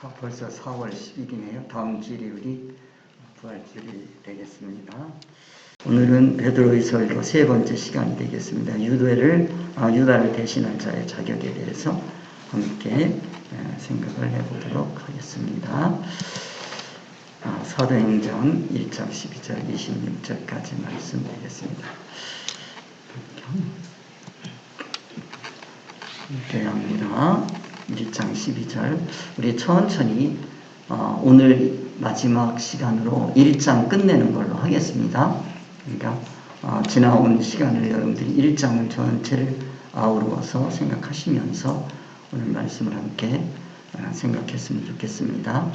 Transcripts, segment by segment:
벌써 4월 10일이네요. 다음 주일이 우리 부활주일이 되겠습니다. 오늘은 베드로후서 세 번째 시간이 되겠습니다. 유다를 대신할 자의 자격에 대해서 함께 생각을 해보도록 하겠습니다. 사도행전 1장 12절 26절까지 말씀 되겠습니다. 대합니다. 1장 12절. 우리 천천히 오늘 마지막 시간으로 1장 끝내는 걸로 하겠습니다. 그러니까 지나온 시간을 여러분들이 1장을 전체를 아우러서 생각하시면서 오늘 말씀을 함께 생각했으면 좋겠습니다.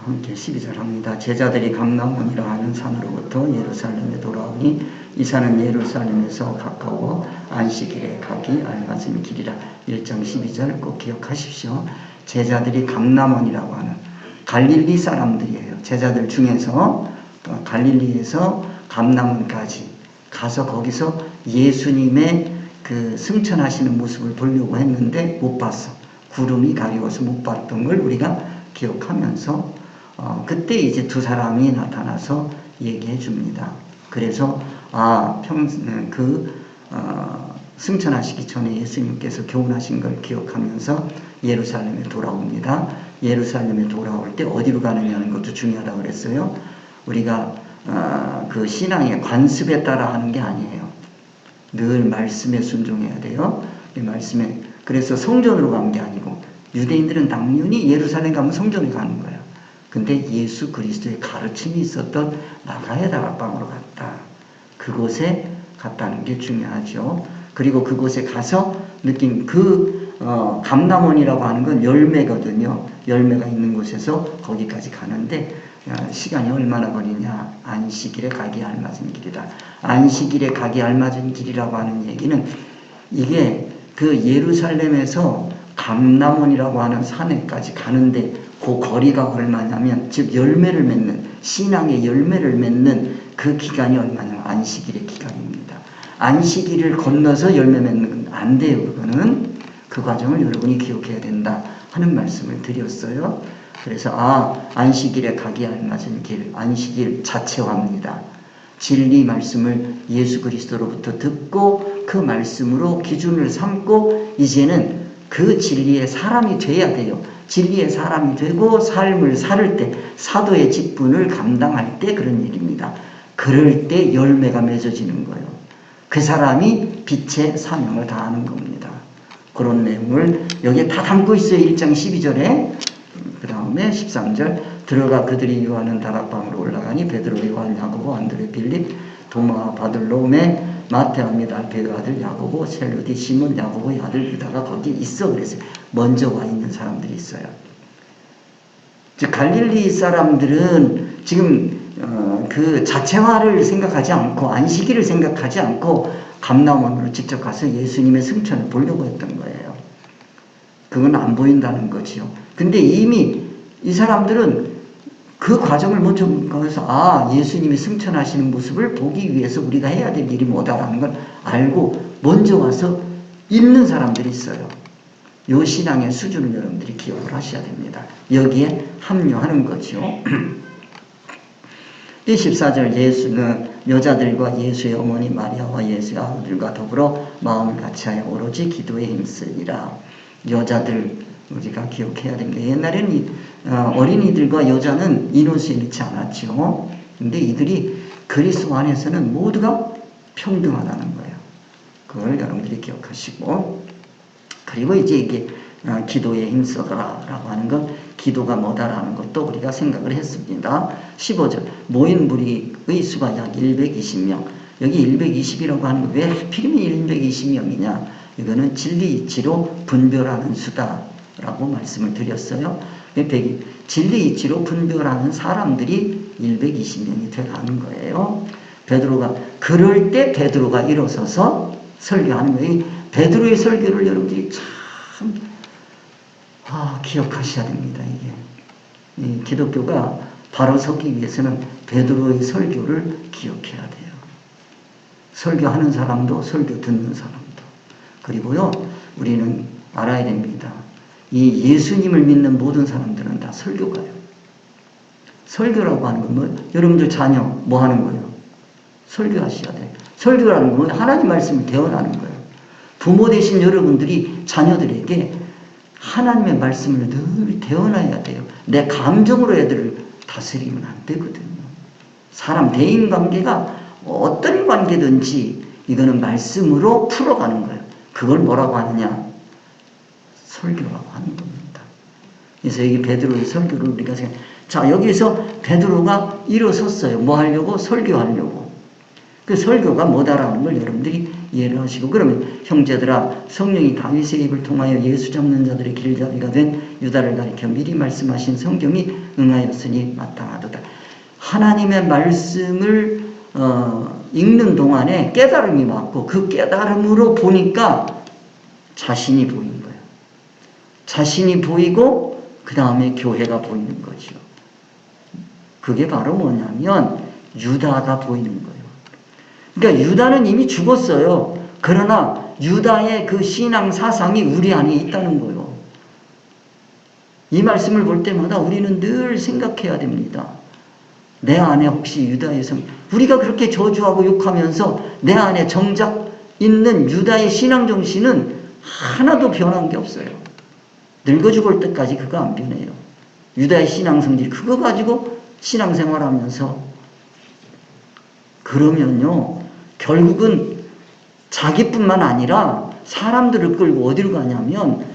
함께 12절 합니다. 제자들이 감람원이라 하는 산으로부터 예루살렘에 돌아오니 이 산은 예루살렘에서 가까워 안식일에 가기 알맞은 길이라. 1장 12절 꼭 기억하십시오. 제자들이 감람원이라고 하는 갈릴리 사람들이에요. 제자들 중에서 갈릴리에서 감람원까지 가서 거기서 예수님의 그 승천하시는 모습을 보려고 했는데 못 봤어. 구름이 가리워서 못 봤던 걸 우리가 기억하면서 그때 이제 두 사람이 나타나서 얘기해 줍니다. 그래서 승천하시기 전에 예수님께서 교훈하신 걸 기억하면서 예루살렘에 돌아옵니다. 예루살렘에 돌아올 때 어디로 가느냐는 것도 중요하다고 그랬어요. 우리가 그 신앙의 관습에 따라 하는 게 아니에요. 늘 말씀에 순종해야 돼요. 이 말씀에 그래서 성전으로 간 게 아니고 유대인들은 당연히 예루살렘 가면 성전에 가는 거예요. 근데 예수 그리스도의 가르침이 있었던 나가야 다락방으로 갔다. 그곳에 갔다는 게 중요하죠. 그리고 그곳에 가서 느낀 감람원이라고 하는 건 열매거든요. 열매가 있는 곳에서 거기까지 가는데 시간이 얼마나 걸리냐. 안식일에 가기 알맞은 길이다. 안식일에 가기 알맞은 길이라고 하는 얘기는 이게 그 예루살렘에서 감람원이라고 하는 산에까지 가는데 그 거리가 얼마냐면 즉 열매를 맺는 신앙의 열매를 맺는 그 기간이 얼마냐. 안식일의 기간입니다. 안식일을 건너서 열매 맺는 건 안 돼요. 그거는 그 과정을 여러분이 기억해야 된다 하는 말씀을 드렸어요. 그래서 안식일에 가기 알맞은 길, 안식일 자체화입니다. 진리 말씀을 예수 그리스도로부터 듣고 그 말씀으로 기준을 삼고 이제는 그 진리의 사람이 돼야 돼요. 진리의 사람이 되고 삶을 살 때 사도의 직분을 감당할 때 그런 일입니다. 그럴 때 열매가 맺어지는 거예요. 그 사람이 빛의 사명을 다하는 겁니다. 그런 내용을 여기에 다 담고 있어요. 1장 12절에 그 다음에 13절 들어가 그들이 유하는 다락방으로 올라가니 베드로, 요한, 야고보, 안드레, 빌립, 도마, 바들로메, 마테오 및 알페의 아들 야고보, 셀루디, 시몬, 야고보의 아들 유다가 거기 있어. 그랬어요. 먼저 와 있는 사람들이 있어요. 즉 갈릴리 사람들은 지금 그 자체화를 생각하지 않고 안식일을 생각하지 않고 감람원으로 직접 가서 예수님의 승천을 보려고 했던 거예요. 그건 안 보인다는 거지요. 근데 이미 이 사람들은 그 과정을 먼저 가서 예수님이 승천하시는 모습을 보기 위해서 우리가 해야 될 일이 뭐다라는 걸 알고 먼저 와서 있는 사람들이 있어요. 요 신앙의 수준을 여러분들이 기억을 하셔야 됩니다. 여기에 합류하는 거죠. 14절 예수는 여자들과 예수의 어머니 마리아와 예수의 아들과 더불어 마음을 같이하여 오로지 기도에 힘쓰니라. 여자들 우리가 기억해야 됩니다. 옛날에는 어린이들과 여자는 이노스에 넣지 않았죠. 근데 이들이 그리스도 안에서는 모두가 평등하다는 거예요. 그걸 여러분들이 기억하시고 그리고 이제 이게 기도에 힘써라 라고 하는 건 기도가 뭐다라는 것도 우리가 생각을 했습니다. 15절 모인 무리의 수가 약 120명. 여기 120이라고 하는 거 왜 하필이면 120명이냐. 이거는 진리 이치로 분별하는 수다라고 말씀을 드렸어요. 진리 이치로 분별하는 사람들이 120명이 되어가는 거예요. 그럴 때 베드로가 일어서서 설교하는 거예요. 베드로의 설교를 여러분들이 참 기억하셔야 됩니다. 이게 기독교가 바로 서기 위해서는 베드로의 설교를 기억해야 돼요. 설교하는 사람도 설교 듣는 사람도. 그리고요 우리는 알아야 됩니다. 이 예수님을 믿는 모든 사람들은 다 설교가요. 설교라고 하는 건 뭐, 여러분들 자녀 뭐 하는 거예요? 설교하셔야 돼요. 설교라는 건 하나님 말씀을 대언하는 거예요. 부모 되신 여러분들이 자녀들에게 하나님의 말씀을 늘 대언해야 돼요. 내 감정으로 애들을 다스리면 안 되거든요. 사람 대인관계가 어떤 관계든지 이거는 말씀으로 풀어가는 거예요. 그걸 뭐라고 하느냐? 설교라고 하는 겁니다. 그래서 여기 베드로의 설교를 우리가 자, 여기서 베드로가 일어섰어요. 뭐 하려고? 설교하려고. 그 설교가 뭐다라는 걸 여러분들이 이해를 하시고, 그러면 형제들아, 성령이 다윗의 입을 통하여 예수 잡는 자들의 길잡이가 된 유다를 가리켜 미리 말씀하신 성경이 응하였으니 마땅하도다. 하나님의 말씀을 읽는 동안에 깨달음이 왔고, 그 깨달음으로 보니까 자신이 보인 거예요. 자신이 보이고 그 다음에 교회가 보이는 거죠. 그게 바로 뭐냐면 유다가 보이는 거예요. 그러니까 유다는 이미 죽었어요. 그러나 유다의 그 신앙 사상이 우리 안에 있다는 거예요. 이 말씀을 볼 때마다 우리는 늘 생각해야 됩니다. 내 안에 혹시 유다의 성, 우리가 그렇게 저주하고 욕하면서 내 안에 정작 있는 유다의 신앙 정신은 하나도 변한 게 없어요. 늙어 죽을 때까지 그거 안 변해요. 유다의 신앙 성질 그거 가지고 신앙생활하면서 그러면요 결국은 자기뿐만 아니라 사람들을 끌고 어디로 가냐면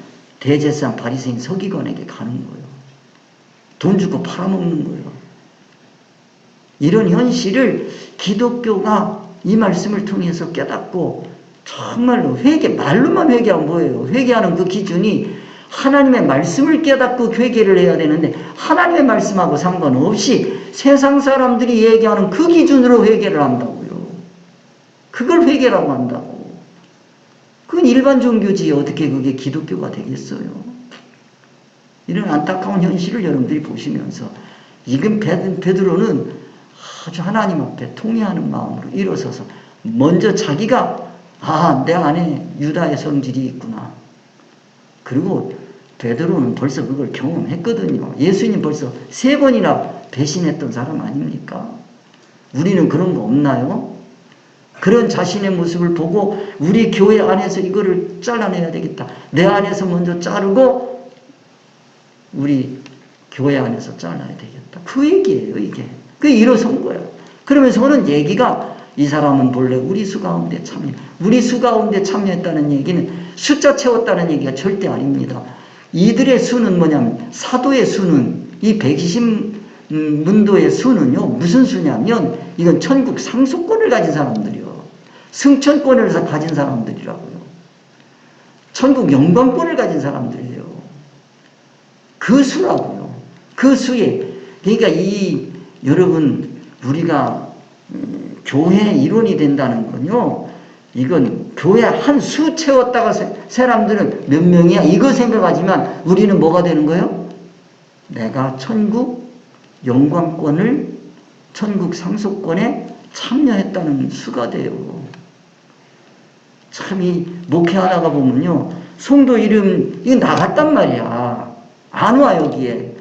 대제사장 바리새인 서기관에게 가는 거예요. 돈 주고 팔아먹는 거예요. 이런 현실을 기독교가 이 말씀을 통해서 깨닫고 정말로 말로만 회개하면 뭐예요? 회개하는 그 기준이 하나님의 말씀을 깨닫고 회개를 해야 되는데 하나님의 말씀하고 상관없이 세상 사람들이 얘기하는 그 기준으로 회개를 한다고요. 그걸 회개라고 한다고. 그건 일반 종교지 어떻게 그게 기독교가 되겠어요? 이런 안타까운 현실을 여러분들이 보시면서 이건 베드로는 아주 하나님 앞에 통회하는 마음으로 일어서서 먼저 자기가 내 안에 유다의 성질이 있구나. 그리고 베드로는 벌써 그걸 경험했거든요. 예수님 벌써 3번이나 배신했던 사람 아닙니까? 우리는 그런 거 없나요? 그런 자신의 모습을 보고 우리 교회 안에서 이거를 잘라내야 되겠다. 내 안에서 먼저 자르고 우리 교회 안에서 잘라야 되겠다. 그 얘기예요, 이게. 그게 일어선 거예요. 그러면서 오는 얘기가 이 사람은 본래 우리 수 가운데 참여. 우리 수 가운데 참여했다는 얘기는 숫자 채웠다는 얘기가 절대 아닙니다. 이들의 수는 뭐냐면 사도의 수는 이 120문도의 수는요. 무슨 수냐면 이건 천국 상속권을 가진 사람들이요. 승천권을 가진 사람들이라고요. 천국 영광권을 가진 사람들이에요. 그 수라고요. 그 수에 그러니까 여러분 우리가 교회 일원이 된다는 건요. 이건 교회 한 수 채웠다가 사람들은 몇 명이야? 이거 생각하지만 우리는 뭐가 되는 거예요? 내가 천국 영광권을 천국 상속권에 참여했다는 수가 돼요. 참 이 목회하다가 보면요. 성도 이름 이거 나갔단 말이야. 안 와 여기에.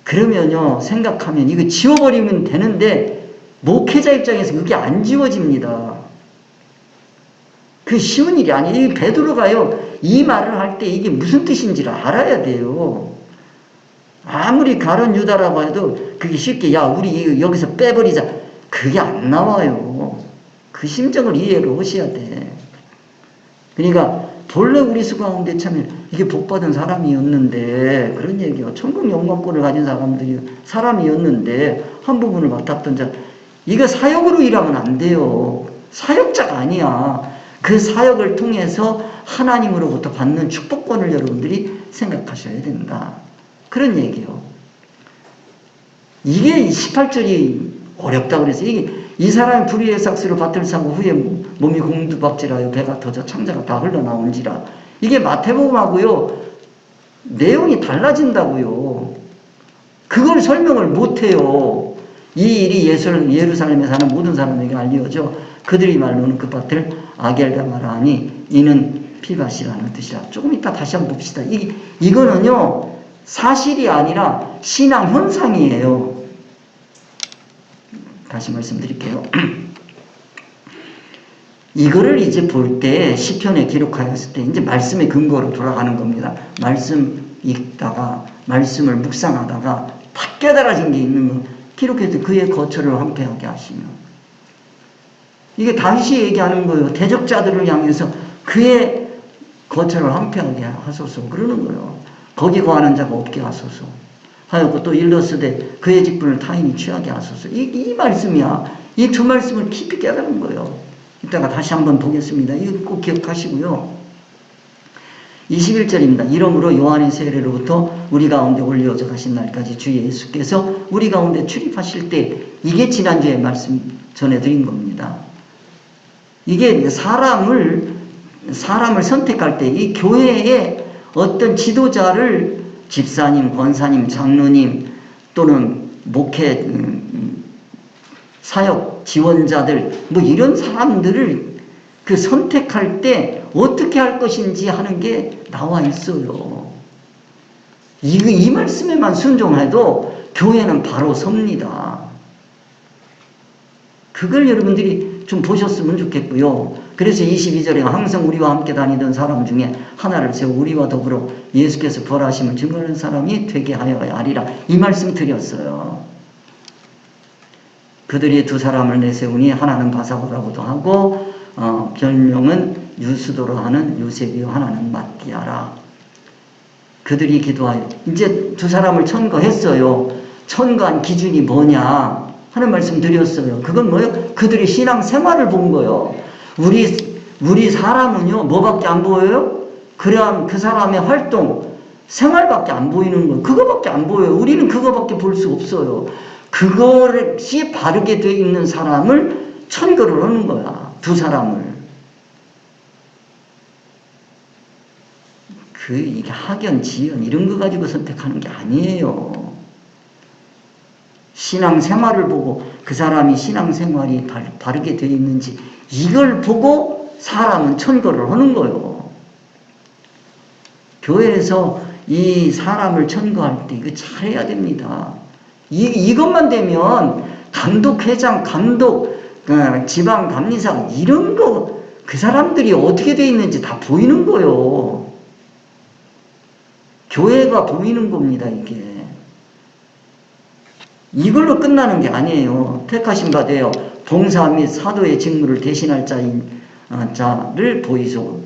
그러면요 생각하면 이거 지워버리면 되는데 목회자 입장에서 그게 안 지워집니다. 그 쉬운 일이 아니에요. 베드로가요 이 말을 할 때 이게 무슨 뜻인지를 알아야 돼요. 아무리 가룟 유다라고 해도 그게 쉽게 우리 여기서 빼버리자 그게 안 나와요. 그 심정을 이해를 하셔야 돼. 그러니까 본래 우리 수 가운데 참 이게 복받은 사람이었는데 그런 얘기요. 천국 영광권을 가진 사람이었는데 한 부분을 맡았던 자 이거 사역으로 일하면 안 돼요. 사역자가 아니야. 그 사역을 통해서 하나님으로부터 받는 축복권을 여러분들이 생각하셔야 된다. 그런 얘기요. 이게 18절이 어렵다 그래서 이 사람이 불의의 삭스로 밭을 사고 후에 몸이 공두박질하여 배가 터져 창자가 다 흘러나온지라. 이게 마태복음하고요. 내용이 달라진다고요. 그걸 설명을 못해요. 이 일이 예루살렘에 사는 모든 사람에게 알려져 그들이 말로는 그 밭을 아겔다마라 하니 이는 피밭이라는 뜻이라. 조금 이따 다시 한번 봅시다. 이거는요, 사실이 아니라 신앙 현상이에요. 다시 말씀드릴게요. 이거를 이제 볼 때 시편에 기록하였을 때 이제 말씀의 근거로 돌아가는 겁니다. 말씀 읽다가 말씀을 묵상하다가 탁 깨달아진 게 있는 거 기록해서 그의 거처를 황폐하게 하시며, 이게 다윗이 얘기하는 거예요. 대적자들을 향해서 그의 거처를 황폐하게 하소서 그러는 거예요. 거기 거하는 자가 없게 하소서 하였고, 또 일러스되 그의 직분을 타인이 취하게 하소서. 이 말씀이야. 이 두 말씀을 깊이 깨달은 거예요. 이따가 다시 한번 보겠습니다. 이거 꼭 기억하시고요. 21절입니다. 이러므로 요한의 세례로부터 우리 가운데 올려져 가신 날까지 주 예수께서 우리 가운데 출입하실 때, 이게 지난주에 말씀 전해드린 겁니다. 이게 사람을 선택할 때 이 교회에 어떤 지도자를 집사님, 권사님, 장로님 또는 목회 사역 지원자들 뭐 이런 사람들을 그 선택할 때 어떻게 할 것인지 하는 게 나와 있어요. 이 말씀에만 순종해도 교회는 바로 섭니다. 그걸 여러분들이 좀 보셨으면 좋겠고요. 그래서 22절에 항상 우리와 함께 다니던 사람 중에 하나를 세워 우리와 더불어 예수께서 벌하심을 증거하는 사람이 되게 하여야 하리라. 이 말씀 드렸어요. 그들이 두 사람을 내세우니 하나는 바사바라고도 하고 별명은 유수도로 하는 요셉이요 하나는 matti아라. 그들이 기도하여 이제 두 사람을 천거했어요. 천거한 기준이 뭐냐 하는 말씀 드렸어요. 그건 뭐예요? 그들이 신앙 생활을 본 거예요. 우리 사람은요 뭐밖에 안 보여요? 그러한 그 사람의 활동 생활밖에 안 보이는 거예요. 그거밖에 안 보여요. 우리는 그거밖에 볼 수 없어요. 그것이 바르게 되어 있는 사람을 천거를 하는 거야. 두 사람을. 이게 학연, 지연 이런 거 가지고 선택하는 게 아니에요. 신앙생활을 보고 그 사람이 신앙생활이 바르게 되어 있는지 이걸 보고 사람은 천거를 하는 거예요. 교회에서 이 사람을 천거할 때 이거 잘해야 됩니다. 이것만 되면 감독, 회장, 감독, 지방 감리사 이런 거 그 사람들이 어떻게 되어 있는지 다 보이는 거예요. 교회가 보이는 겁니다. 이걸로 끝나는 게 아니에요. 택하신 바 되어 봉사 및 사도의 직무를 대신할 자를 보이시오.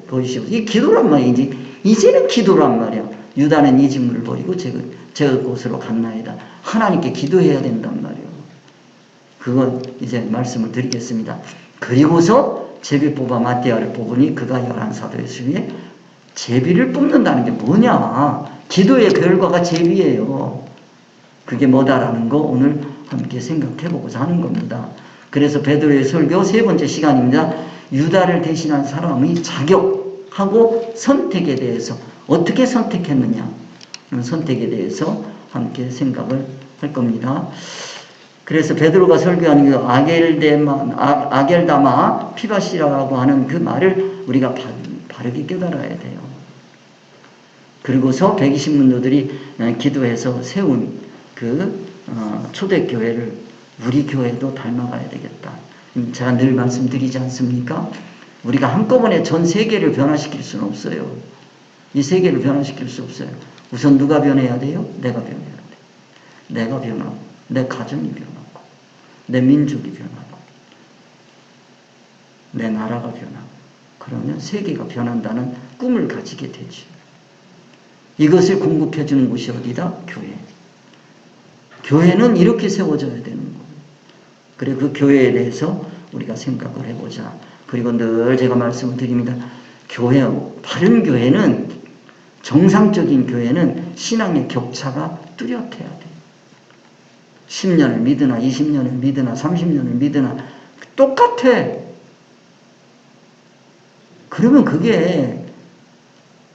이 기도란 말이지. 이제는 기도란 말이야. 유다는 이 직무를 버리고 제 곳으로 갔나이다. 하나님께 기도해야 된단 말이에요. 그건 이제 말씀을 드리겠습니다. 그리고서 제비 뽑아 matti아를 뽑으니 그가 11사도의 수위에 제비를 뽑는다는 게 뭐냐? 기도의 결과가 제비예요. 그게 뭐다라는 거 오늘 함께 생각해 보고자 하는 겁니다. 그래서 베드로의 설교 세 번째 시간입니다. 유다를 대신한 사람의 자격하고 선택에 대해서 어떻게 선택했느냐 선택에 대해서 함께 생각을 할 겁니다. 그래서 베드로가 설교하는 그 아겔다마 피바시라고 하는 그 말을 우리가 바르게 깨달아야 돼요. 그리고서 120문도들이 기도해서 세운 그 초대교회를 우리 교회도 닮아가야 되겠다. 제가 늘 말씀드리지 않습니까? 우리가 한꺼번에 전 세계를 변화시킬 수는 없어요. 이 세계를 변화시킬 수 없어요. 우선 누가 변해야 돼요? 내가 변해야 돼. 내가 변하고 내 가정이 변하고 내 민족이 변하고 내 나라가 변하고 그러면 세계가 변한다는 꿈을 가지게 되죠. 이것을 공급해 주는 곳이 어디다? 교회. 교회는 이렇게 세워져야 되는 거예요. 그래 그 교회에 대해서 우리가 생각을 해보자. 그리고 늘 제가 말씀을 드립니다. 바른 교회는 정상적인 교회는 신앙의 격차가 뚜렷해야 돼요. 10년을 믿으나 20년을 믿으나 30년을 믿으나 똑같아. 그러면 그게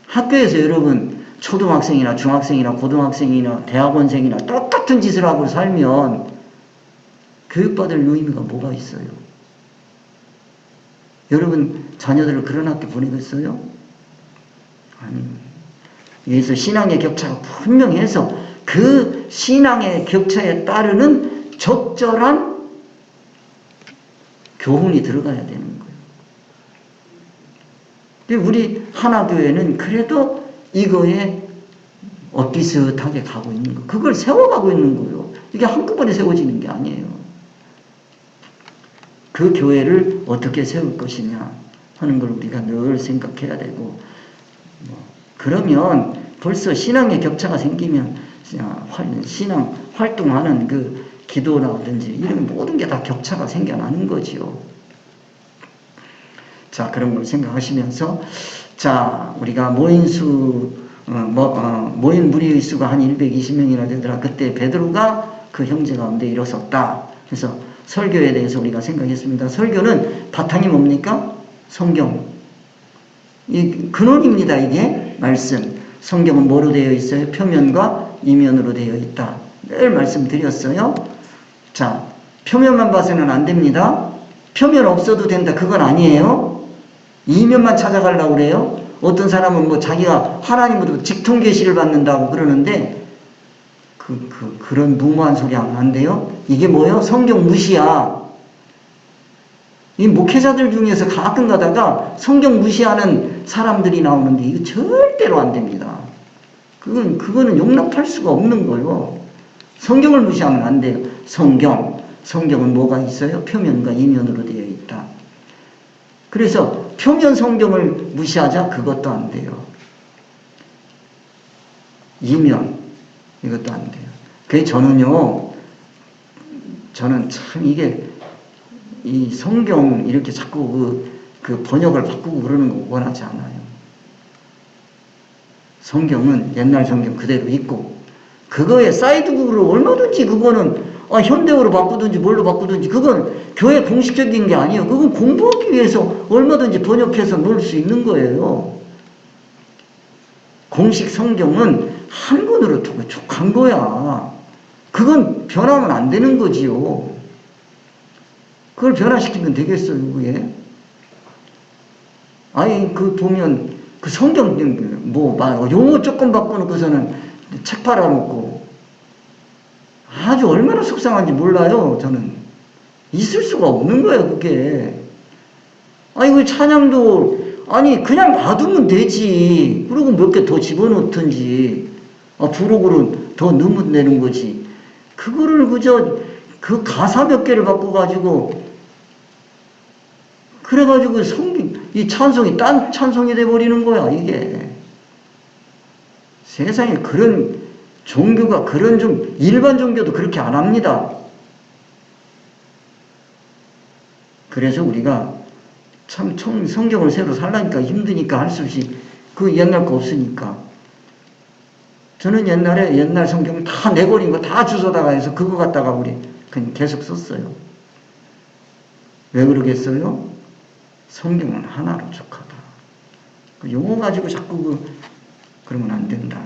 학교에서 여러분 초등학생이나 중학생이나 고등학생이나 대학원생이나 똑같은 짓을 하고 살면 교육받을 의미가 뭐가 있어요? 여러분 자녀들을 그런 학교 보내겠어요? 아니, 여기서 신앙의 격차가 분명해서 그 신앙의 격차에 따르는 적절한 교훈이 들어가야 되는 거예요. 근데 우리 하나교회는 그래도 이거에 비슷하게 가고 있는 거. 그걸 세워가고 있는 거예요. 이게 한꺼번에 세워지는 게 아니에요. 그 교회를 어떻게 세울 것이냐 하는 걸 우리가 늘 생각해야 되고, 그러면 벌써 신앙의 격차가 생기면 신앙 활동하는 그 기도라든지 이런 모든 게 다 격차가 생겨나는 거지요. 자, 그런 걸 생각하시면서, 자, 우리가 모인 무리의 수가 한 120명이나 되더라. 그때 베드로가 그 형제 가운데 일어섰다. 그래서 설교에 대해서 우리가 생각했습니다. 설교는 바탕이 뭡니까? 성경. 이 근원입니다. 이게 말씀. 성경은 뭐로 되어 있어요? 표면과 이면으로 되어 있다. 늘 말씀드렸어요. 자, 표면만 봐서는 안 됩니다. 표면 없어도 된다. 그건 아니에요. 이면만 찾아가려고 그래요. 어떤 사람은 뭐 자기가 하나님으로 직통 계시를 받는다고 그러는데 그런 무모한 소리 하면 안 돼요. 이게 뭐예요? 성경 무시야. 이 목회자들 중에서 가끔 가다가 성경 무시하는 사람들이 나오는데 이거 절대로 안 됩니다. 그거는 용납할 수가 없는 거예요. 성경을 무시하면 안 돼요. 성경은 뭐가 있어요? 표면과 이면으로 되어 있다. 그래서 표면 성경을 무시하자? 그것도 안 돼요. 이면, 이것도 안 돼요. 그래서 저는 참 이게, 이 성경 이렇게 자꾸 그 번역을 바꾸고 그러는 거 원하지 않아요. 성경은 옛날 성경 그대로 있고, 그거에 사이드북으로 얼마든지 그거는 현대어로 바꾸든지 뭘로 바꾸든지 그건 교회 공식적인 게 아니에요. 그건 공부하기 위해서 얼마든지 번역해서 넣을 수 있는 거예요. 공식 성경은 한 권으로 촉한 거야. 그건 변하면 안 되는 거지요. 그걸 변화시키면 되겠어요, 그게? 아니, 보면, 그 성경, 용어 조금 바꿔놓고서는 책 팔아놓고, 아주 얼마나 속상한지 몰라요, 저는. 있을 수가 없는 거예요, 그게. 아니, 그 찬양도, 그냥 놔두면 되지. 그리고 몇 개 더 집어넣든지, 부록으로 더 넣으면 되는 거지. 그거를 그 가사 몇 개를 바꿔가지고, 그래가지고 이 찬송이 딴 찬송이 돼버리는 거야, 이게. 세상에 그런 종교가, 일반 종교도 그렇게 안 합니다. 그래서 우리가 참 성경을 새로 살라니까 힘드니까 할 수 없이 그 옛날 거 없으니까. 저는 옛날 성경을 다 내버린 거 다 주워다가 해서 그거 갖다가 우리 그냥 계속 썼어요. 왜 그러겠어요? 성경은 하나로 족하다. 그 용어 가지고 자꾸 그러면 안 된다.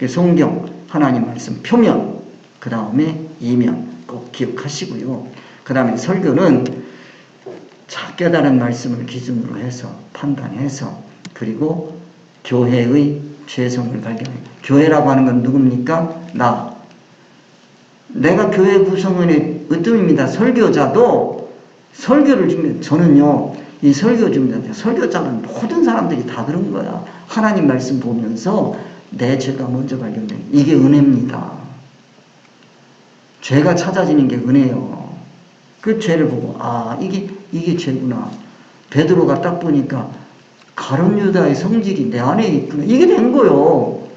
성경, 하나님 말씀, 표면, 그 다음에 이면 꼭 기억하시고요. 그 다음에 설교는 깨달은 말씀을 기준으로 해서 판단해서, 그리고 교회의 죄성을 발견해. 교회라고 하는 건 누굽니까? 내가 교회 구성원의 으뜸입니다. 설교자도 설교를 주면, 저는요, 이 설교 중에 설교자는 모든 사람들이 다 그런 거야. 하나님 말씀 보면서 내 죄가 먼저 발견돼. 이게 은혜입니다. 죄가 찾아지는 게 은혜예요. 그 죄를 보고 이게 죄구나. 베드로가 딱 보니까 가룟 유다의 성질이 내 안에 있구나. 이게 된 거예요.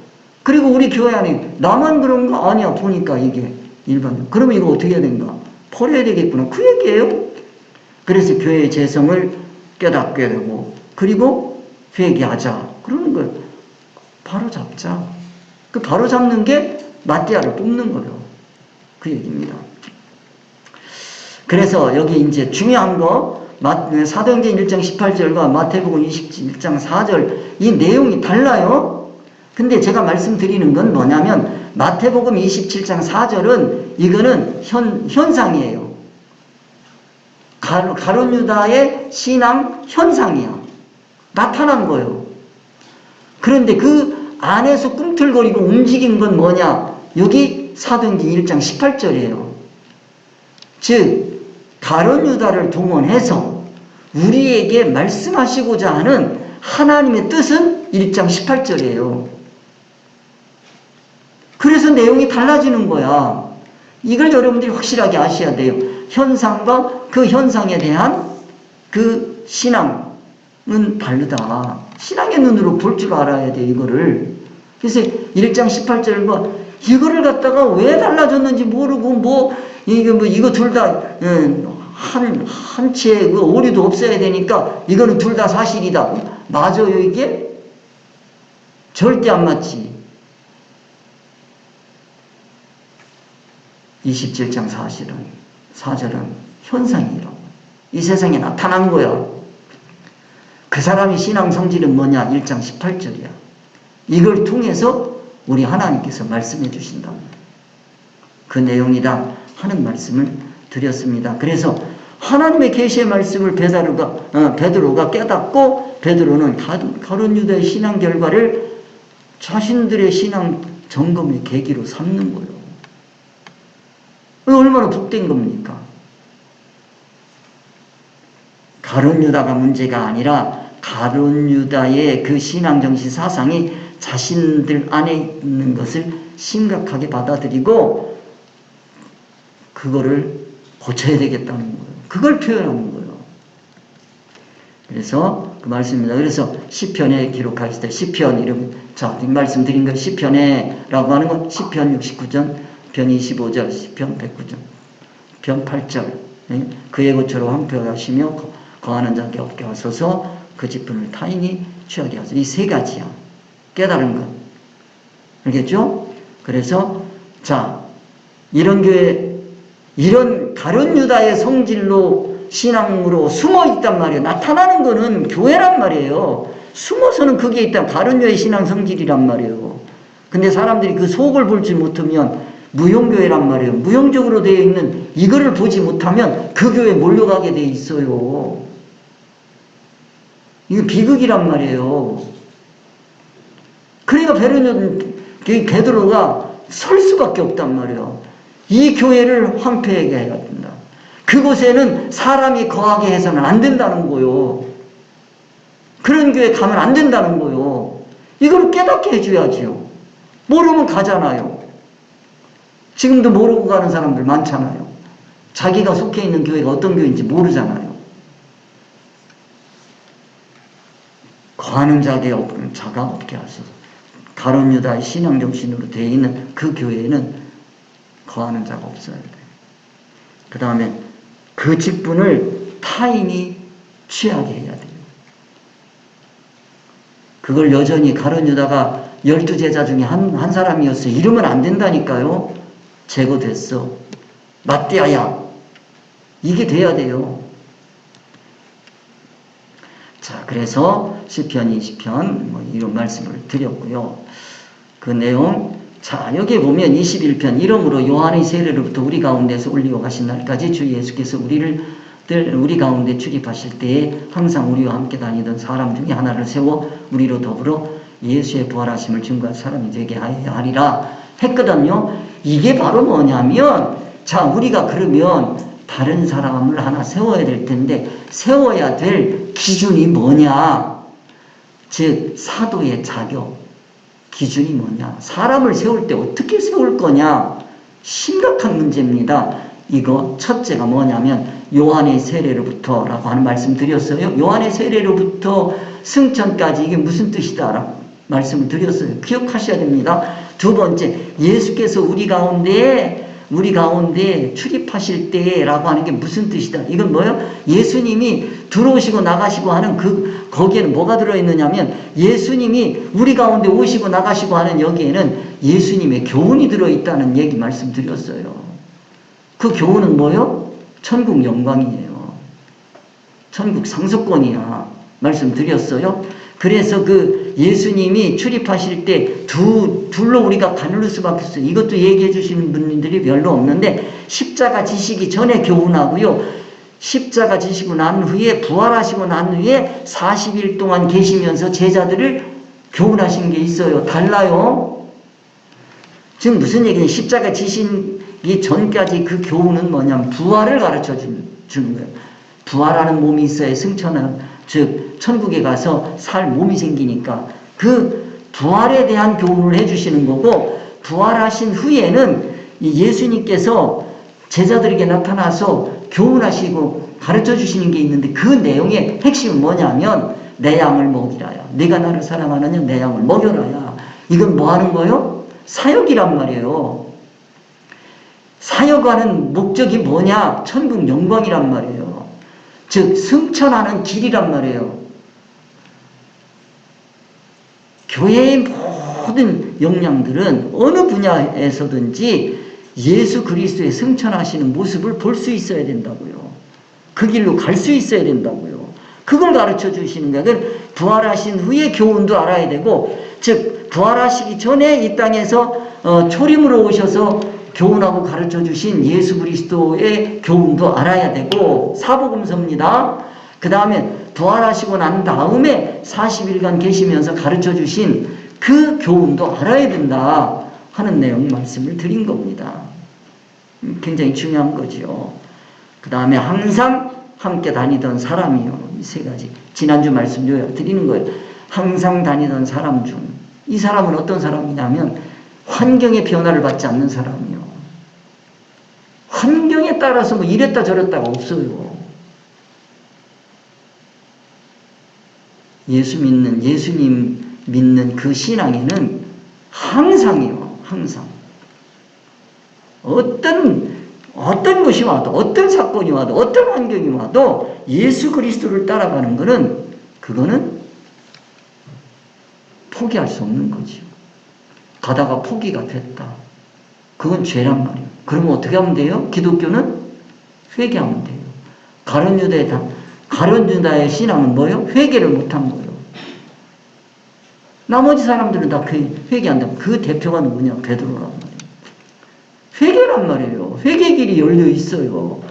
그리고 우리 교회 안에 나만 그런가? 아니야. 보니까 이게 일반적. 그러면 이거 어떻게 해야 된가? 버려야 되겠구나. 그 얘기예요. 그래서 교회의 재성을 깨닫게 되고, 그리고 회개하자. 그러는 거예요. 바로 잡자. 그 바로 잡는 게 마띠아를 뽑는 거예요. 그 얘기입니다. 그래서 여기 이제 중요한 거, 사도행전 1장 18절과 마태복음 21장 4절, 이 내용이 달라요. 근데 제가 말씀드리는 건 뭐냐면, 마태복음 27장 4절은 이거는 현상이에요. 가룟 유다의 신앙 현상이야. 나타난 거예요. 그런데 그 안에서 꿈틀거리고 움직인 건 뭐냐? 여기 사도행전 1장 18절이에요. 즉 가룟 유다를 동원해서 우리에게 말씀하시고자 하는 하나님의 뜻은 1장 18절이에요. 그래서 내용이 달라지는 거야. 이걸 여러분들이 확실하게 아셔야 돼요. 현상과 그 현상에 대한 그 신앙은 다르다. 신앙의 눈으로 볼 줄 알아야 돼, 이거를. 그래서 1장 18절과 이거를 갖다가 왜 달라졌는지 모르고, 이거 둘 다, 한 치에 그 오류도 없어야 되니까 이거는 둘 다 사실이다. 맞아요, 이게? 절대 안 맞지. 27장 4절은 현상이라고. 이 세상에 나타난 거야. 그 사람의 신앙 성질은 뭐냐? 1장 18절이야. 이걸 통해서 우리 하나님께서 말씀해 주신다. 그 내용이다 하는 말씀을 드렸습니다. 그래서 하나님의 계시의 말씀을 베드로가 깨닫고 베드로는 가룟 유다의 신앙 결과를 자신들의 신앙 점검의 계기로 삼는 거예요. 얼마나 복된 겁니까? 가룟 유다가 문제가 아니라 가룟 유다의 그 신앙 정신 사상이 자신들 안에 있는 것을 심각하게 받아들이고 그거를 고쳐야 되겠다는 거예요. 그걸 표현하는 거예요. 그래서 그 말씀입니다. 그래서 시편에 기록하실 때 시편 이름, 자, 말씀드린 거 시편에라고 하는 건 시편 69전, 편 25절, 시편 109전, 편 8절. 그의 고초로 황폐하시며 거하는 자께 없게 하소서 그 직분을 타인이 취하게 하소서. 이 세 가지야. 깨달은 것. 알겠죠? 그래서 자, 이런 교회, 이런 가룟 유다의 성질로 신앙으로 숨어 있단 말이에요. 나타나는 거는 교회란 말이에요. 숨어서는 그게 있다. 가룟 유다의 신앙 성질이란 말이에요. 근데 사람들이 그 속을 볼지 못하면 무용교회란 말이에요. 무용적으로 되어 있는 이거를 보지 못하면 그 교회에 몰려가게 돼 있어요. 이거 비극이란 말이에요. 그러니까 베드로가 설 수밖에 없단 말이에요. 이 교회를 황폐하게 해야 된다. 그곳에는 사람이 거하게 해서는 안 된다는 거요. 그런 교회 가면 안 된다는 거요. 이걸 깨닫게 해줘야지요. 모르면 가잖아요. 지금도 모르고 가는 사람들 많잖아요. 자기가 속해 있는 교회가 어떤 교회인지 모르잖아요. 거하는 자가 없게 하소서. 가룟 유다의 신앙 정신으로 되어 있는 그 교회에는 거하는 자가 없어야 돼요. 그 다음에 그 직분을 타인이 취하게 해야 돼요. 그걸 여전히 가룟 유다가 12제자 중에 한 사람이었어요. 이러면 안 된다니까요. 제거됐어. 마띠아야. 이게 돼야 돼요. 자, 그래서 시편 20편 이런 말씀을 드렸고요. 그 내용, 자, 여기 보면 21편 이러므로 요한의 세례로부터 우리 가운데서 올리어 가신 날까지 주 예수께서 우리 가운데 출입하실 때에 항상 우리와 함께 다니던 사람 중에 하나를 세워 우리로 더불어 예수의 부활하심을 증거할 사람이 되게 하리라 했거든요. 이게 바로 뭐냐면, 자, 우리가 그러면 다른 사람을 하나 세워야 될 텐데 세워야 될 기준이 뭐냐? 즉 사도의 자격 기준이 뭐냐? 사람을 세울 때 어떻게 세울 거냐? 심각한 문제입니다. 이거 첫째가 뭐냐면 요한의 세례로부터 라고 하는 말씀 드렸어요. 요한의 세례로부터 승천까지 이게 무슨 뜻이다 라고 말씀을 드렸어요. 기억하셔야 됩니다. 두 번째, 예수께서 우리 가운데 출입하실 때라고 하는 게 무슨 뜻이다. 이건 뭐예요? 예수님이 들어오시고 나가시고 하는 거기에는 뭐가 들어있느냐면 예수님이 우리 가운데 오시고 나가시고 하는 여기에는 예수님의 교훈이 들어있다는 얘기 말씀드렸어요. 그 교훈은 뭐예요? 천국 영광이에요. 천국 상속권이야. 말씀드렸어요. 그래서 그 예수님이 출입하실 때 둘로 우리가 가눌 수밖에 없어요. 이것도 얘기해 주시는 분들이 별로 없는데 십자가 지시기 전에 교훈하고요. 십자가 지시고 난 후에 부활하시고 난 후에 40일 동안 계시면서 제자들을 교훈하신 게 있어요. 달라요. 지금 무슨 얘기냐. 십자가 지시기 전까지 그 교훈은 뭐냐면 부활을 가르쳐 주는 거예요. 부활하는 몸이 있어야 승천한, 즉 천국에 가서 살 몸이 생기니까 그 부활에 대한 교훈을 해주시는 거고, 부활하신 후에는 이 예수님께서 제자들에게 나타나서 교훈하시고 가르쳐 주시는 게 있는데, 그 내용의 핵심은 뭐냐면 내 양을 먹이라야. 네가 나를 사랑하느냐, 내 양을 먹여라야. 이건 뭐 하는 거예요? 사역이란 말이에요. 사역하는 목적이 뭐냐? 천국 영광이란 말이에요. 즉 승천하는 길이란 말이에요. 교회의 모든 역량들은 어느 분야에서든지 예수 그리스도의 승천하시는 모습을 볼 수 있어야 된다고요. 그 길로 갈 수 있어야 된다고요. 그걸 가르쳐 주시는 거예요. 부활하신 후에 교훈도 알아야 되고, 즉 부활하시기 전에 이 땅에서 초림으로 오셔서 교훈하고 가르쳐 주신 예수 그리스도의 교훈도 알아야 되고, 사복음서입니다. 그 다음에 부활하시고 난 다음에 40일간 계시면서 가르쳐 주신 그 교훈도 알아야 된다 하는 내용 말씀을 드린 겁니다. 굉장히 중요한 거죠. 그 다음에 항상 함께 다니던 사람이요. 이 세 가지. 지난주 말씀 요약 드리는 거예요. 항상 다니던 사람 중. 이 사람은 어떤 사람이냐면 환경의 변화를 받지 않는 사람이요. 환경에 따라서 뭐 이랬다 저랬다가 없어요. 예수님 믿는 그 신앙에는 항상이요. 항상. 어떤 것이 와도, 어떤 사건이 와도, 어떤 환경이 와도 예수 그리스도를 따라가는 것은, 그거는 포기할 수 없는 거죠. 가다가 포기가 됐다. 그건 죄란 말이에요. 그러면 어떻게 하면 돼요? 기독교는 회개하면 돼요. 가룟 유다의 신앙은 뭐예요? 회개를 못한 거예요. 나머지 사람들은 다 회개한다면 그 대표가 누구냐? 베드로란 말이에요. 회개란 말이에요. 회개 길이 열려 있어요.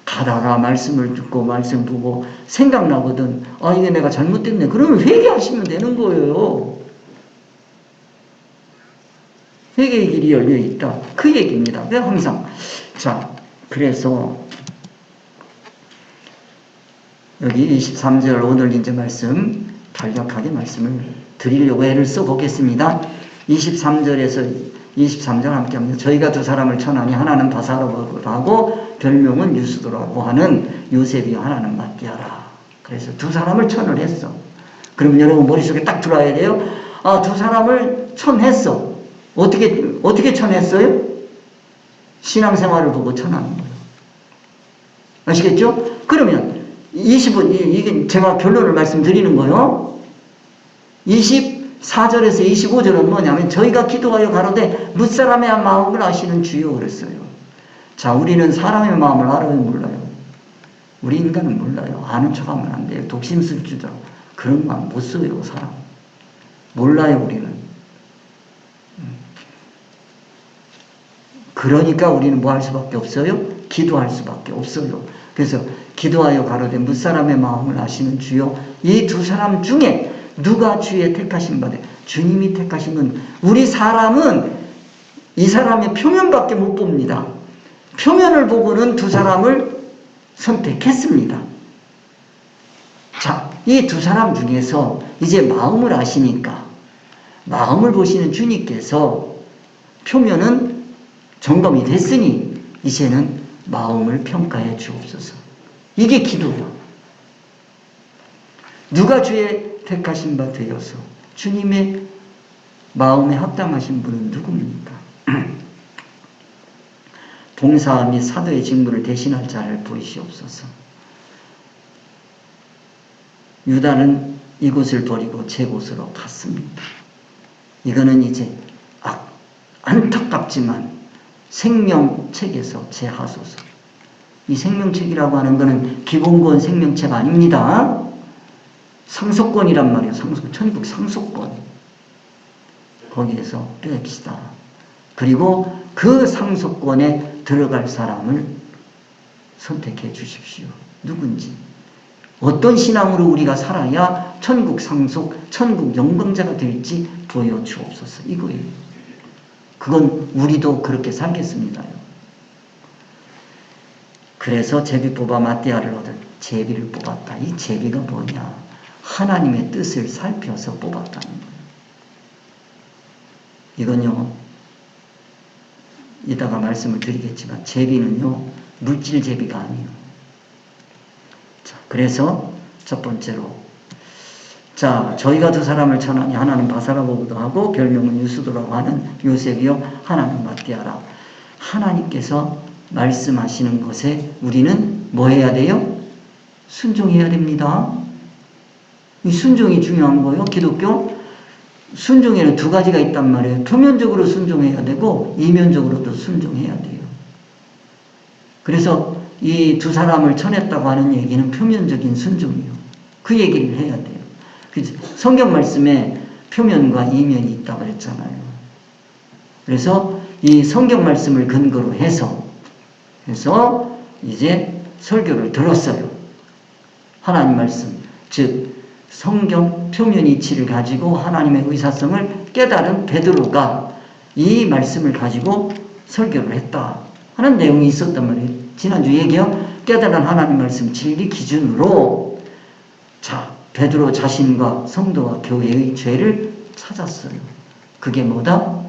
가다가 말씀을 듣고 말씀 보고 생각나거든. 아, 이게 내가 잘못됐네. 그러면 회개하시면 되는 거예요. 회개의 길이 열려 있다. 그 얘기입니다. 왜 항상. 자, 그래서 여기 23절 오늘 이제 말씀 간략하게 말씀을 드리려고 애를 써보겠습니다. 23절 함께 합니다. 저희가 두 사람을 쳐나니 하나는 바사로라고 별명은 유스도라고 하는 요셉이 하나는 마띠아라. 그래서 두 사람을 천을 했어. 그러면 여러분 머릿속에 딱 들어와야 돼요. 아, 두 사람을 천했어. 어떻게 천했어요? 신앙생활을 보고 천하는 거예요. 아시겠죠? 그러면 20은 이게 제가 결론을 말씀드리는 거예요. 24절에서 25절은 뭐냐면 저희가 기도하여 가로되 뭇사람의 마음을 아시는 주요 그랬어요. 자, 우리는 사람의 마음을 알아요, 몰라요? 우리 인간은 몰라요. 아는 척하면 안 돼요. 독심술주다. 그런 마음 못 써요, 사람. 몰라요, 우리는. 그러니까 우리는 뭐 할 수밖에 없어요? 기도할 수밖에 없어요. 그래서 기도하여 가로되 뭇사람의 마음을 아시는 주요. 이 두 사람 중에 누가 주의 택하신 바되? 주님이 택하신 건, 우리 사람은 이 사람의 표면밖에 못 봅니다. 표면을 보고는 두 사람을 선택했습니다. 자, 이 두 사람 중에서 이제 마음을 아시니까 마음을 보시는 주님께서 표면은 점검이 됐으니 이제는 마음을 평가해 주옵소서. 이게 기도예요. 누가 주의 택하신 바 되어서 주님의 마음에 합당하신 분은 누굽니까? 봉사 및 사도의 직무를 대신할 자를 보이시옵소서. 유다는 이곳을 버리고 제 곳으로 갔습니다. 이거는 이제 안타깝지만 생명책에서 제하소서. 이 생명책이라고 하는 것은 기본권 생명책 아닙니다. 상속권이란 말이에요. 천국 상속권. 거기에서 뺍시다. 그리고 그 상속권에 들어갈 사람을 선택해 주십시오. 누군지. 어떤 신앙으로 우리가 살아야 천국 상속, 천국 영광자가 될지 보여주옵소서. 이거예요. 그건 우리도 그렇게 살겠습니다요. 그래서 제비 뽑아 마띠아를 얻은 제비를 뽑았다. 이 제비가 뭐냐? 하나님의 뜻을 살펴서 뽑았다는 거예요. 이건요, 이따가 말씀을 드리겠지만 제비는요, 물질 제비가 아니에요. 자, 그래서 첫 번째로, 자, 저희가 두 사람을 천하니 하나는 바사라보기도 하고 별명은 유수도라고 하는 요셉이요, 하나는 마띠아라. 하나님께서 말씀하시는 것에 우리는 뭐 해야 돼요? 순종해야 됩니다. 이 순종이 중요한 거예요. 기독교 순종에는 두 가지가 있단 말이에요. 표면적으로 순종해야 되고 이면적으로도 순종해야 돼요. 그래서 이 두 사람을 쳐냈다고 하는 얘기는 표면적인 순종이에요. 그 얘기를 해야 돼요. 성경 말씀에 표면과 이면이 있다고 그랬잖아요. 그래서 이 성경 말씀을 근거로 해서 이제 설교를 들었어요. 하나님 말씀, 즉 성경 표면 이치를 가지고 하나님의 의사성을 깨달은 베드로가 이 말씀을 가지고 설교를 했다 하는 내용이 있었단 말이에요. 지난주 얘기요. 깨달은 하나님 말씀 진리 기준으로 자, 베드로 자신과 성도와 교회의 죄를 찾았어요. 그게 뭐다?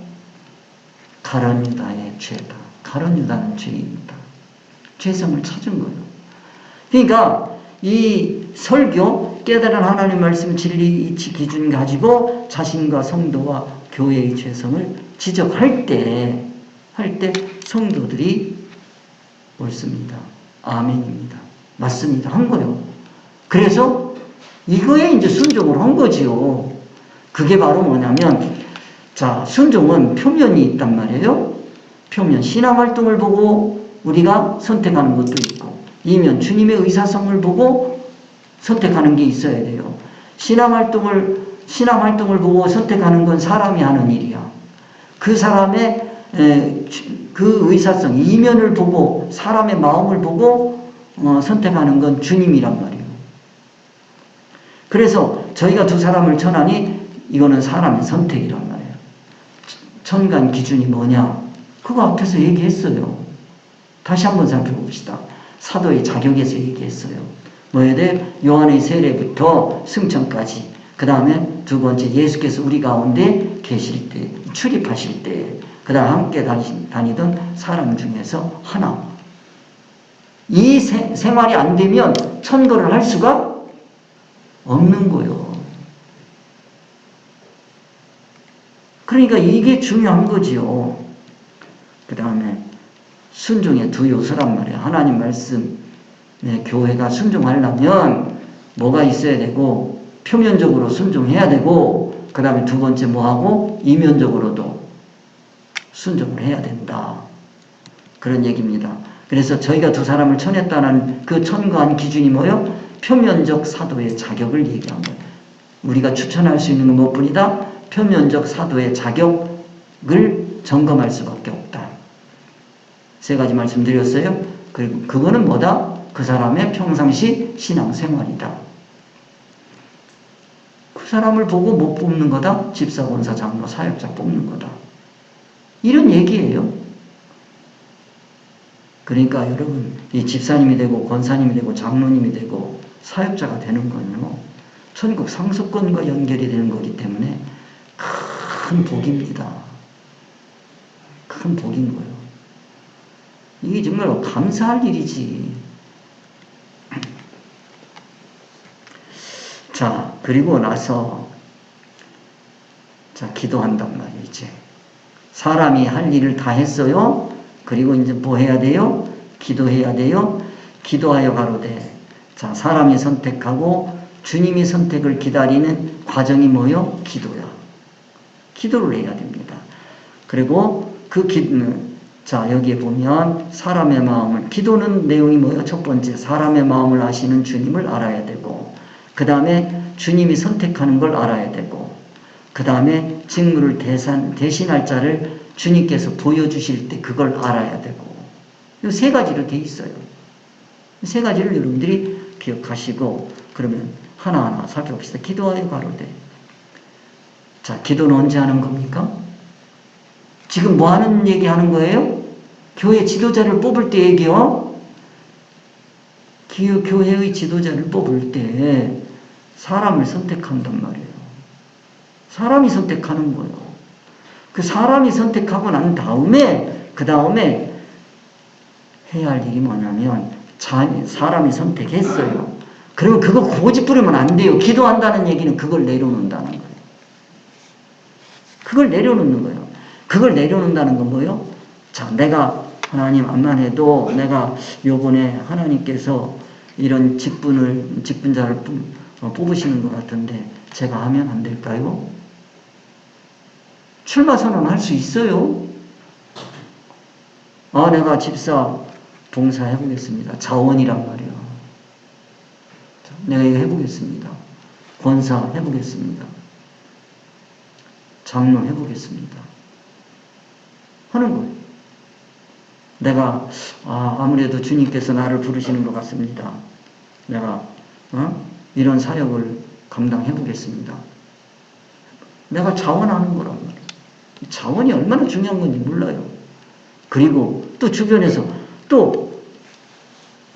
가룟 유다의 죄다. 가룟 유다는 죄입니다. 죄성을 찾은 거예요. 그러니까 이 설교, 깨달은 하나님 말씀 진리 이치 기준 가지고 자신과 성도와 교회의 죄성을 지적할 때 성도들이 옳습니다. 아멘입니다. 맞습니다. 한 거예요. 그래서 이거에 이제 순종을 한 거지요. 그게 바로 뭐냐면, 자, 순종은 표면이 있단 말이에요. 표면, 신앙활동을 보고 우리가 선택하는 것도 있고, 이면 주님의 의사성을 보고 선택하는 게 있어야 돼요. 신앙활동을 보고 선택하는 건 사람이 하는 일이야. 그 사람의 그 의사성, 이면을 보고 사람의 마음을 보고 선택하는 건 주님이란 말이에요. 그래서 저희가 두 사람을 천하니 이거는 사람의 선택이란 말이에요. 천간 기준이 뭐냐? 그거 앞에서 얘기했어요. 다시 한번 살펴봅시다. 사도의 자격에서 얘기했어요. 뭐에 대해? 요한의 세례부터 승천까지. 그 다음에 두 번째 예수께서 우리 가운데 계실 때, 출입하실 때, 그 다음 함께 다니던 사람 중에서 하나. 이 생활이 안 되면 천거를 할 수가 없는 거예요. 그러니까 이게 중요한 거지요. 그 다음에 순종의 두 요소란 말이에요. 하나님 말씀, 교회가 순종하려면 뭐가 있어야 되고, 표면적으로 순종해야 되고, 그 다음에 두 번째 뭐하고, 이면적으로도 순종을 해야 된다. 그런 얘기입니다. 그래서 저희가 두 사람을 천했다는 그 천거한 기준이 뭐예요? 표면적 사도의 자격을 얘기한 거예요. 우리가 추천할 수 있는 건 무엇뿐이다? 표면적 사도의 자격을 점검할 수밖에 없다. 세 가지 말씀드렸어요. 그리고 그거는 뭐다? 그 사람의 평상시 신앙생활이다. 그 사람을 보고 못 뽑는 거다? 집사, 권사, 장로, 사역자 뽑는 거다. 이런 얘기예요. 그러니까 여러분, 이 집사님이 되고 권사님이 되고 장로님이 되고 사역자가 되는 건요, 천국 상속권과 연결이 되는 거기 때문에 큰 복입니다. 큰 복인 거예요. 이게 정말 감사할 일이지. 자, 그리고 나서 자, 기도한단 말이에요. 이제 사람이 할 일을 다 했어요. 그리고 이제 뭐 해야 돼요? 기도해야 돼요. 기도하여 가로되. 자, 사람이 선택하고 주님이 선택을 기다리는 과정이 뭐요? 기도야. 기도를 해야 됩니다. 그리고 그 기도는, 자, 여기에 보면 사람의 마음을, 기도는 내용이 뭐예요? 첫 번째, 사람의 마음을 아시는 주님을 알아야 되고, 그 다음에 주님이 선택하는 걸 알아야 되고, 그 다음에 직무를 대신할 자를 주님께서 보여주실 때 그걸 알아야 되고, 이 세 가지로 돼 있어요. 세 가지를 여러분들이 기억하시고, 그러면 하나하나 살펴봅시다. 기도하여 가로되. 자, 기도는 언제 하는 겁니까? 지금 뭐 하는 얘기 하는 거예요? 교회 지도자를 뽑을 때 얘기요. 교회의 지도자를 뽑을 때 사람을 선택한단 말이에요. 사람이 선택하는 거예요. 그 사람이 선택하고 난 다음에, 그 다음에 해야 할 일이 뭐냐면, 사람이 선택했어요. 그러면 그거 고집 부리면 안 돼요. 기도한다는 얘기는 그걸 내려놓는다는 거예요. 그걸 내려놓는 거예요. 그걸 내려놓는다는 건 뭐예요? 자, 내가 하나님 암만 해도 내가 요번에 하나님께서 이런 직분자를 뽑으시는 것 같은데 제가 하면 안 될까요? 출마 선언할 수 있어요. 아, 내가 집사 봉사 해보겠습니다. 자원이란 말이에요. 내가 이거 해보겠습니다. 권사 해보겠습니다. 장로 해보겠습니다. 하는 거예요. 내가 아무래도 주님께서 나를 부르시는 것 같습니다. 내가 이런 사역을 감당해보겠습니다. 내가 자원하는 거란 말이에요. 자원이 얼마나 중요한 건지 몰라요. 그리고 또 주변에서 또